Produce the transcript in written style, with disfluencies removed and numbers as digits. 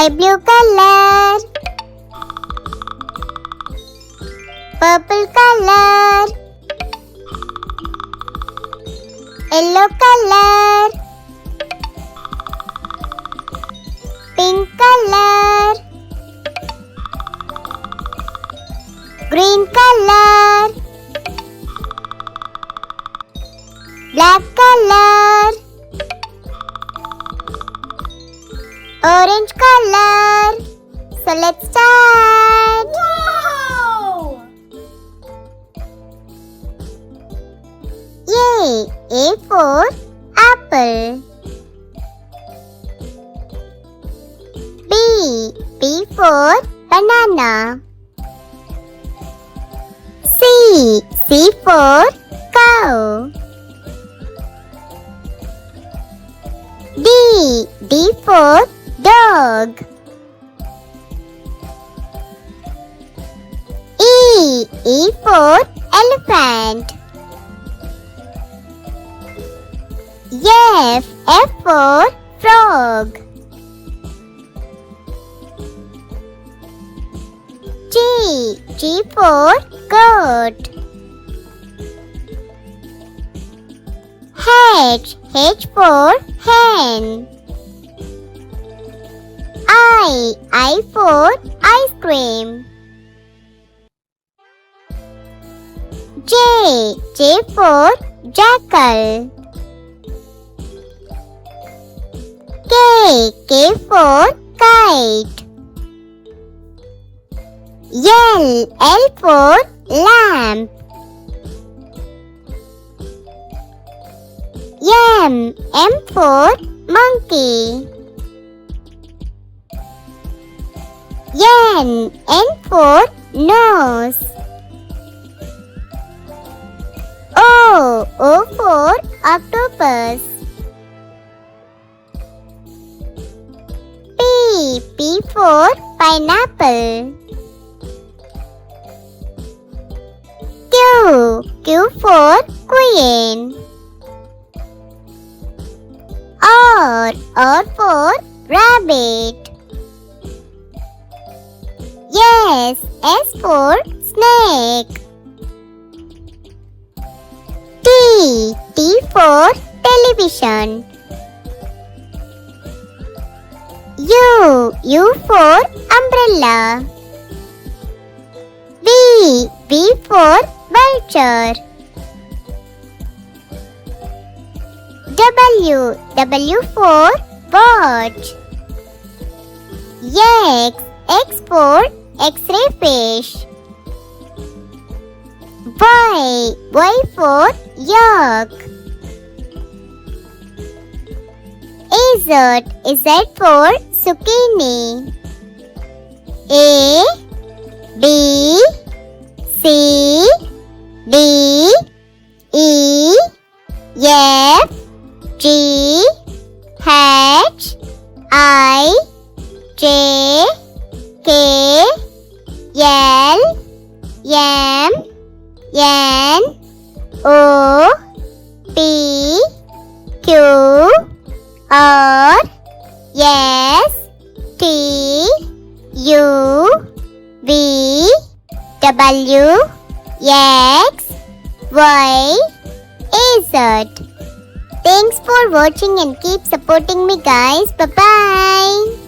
Sky blue color. Purple color. Yellow color. Pink color. Green color. Black color. Orange color. So let's start. Wow! Yay! A for apple. B for banana. C for cow. D for dog. E for elephant. F for frog. G for goat. H for hen. I for ice cream. J for jackal. K for kite. L for lamp. M for monkey. N for nose. O for octopus. P for pineapple. Q for queen. R for rabbit. S for snake. T for television. U for umbrella. V for vulture. W for watch. X for X-ray fish. Y for yak. Z for zucchini. A B C D E F G H I J K L M N O P Q R S T U V W X Y Z. Thanks for watching and keep supporting me guys. Bye bye.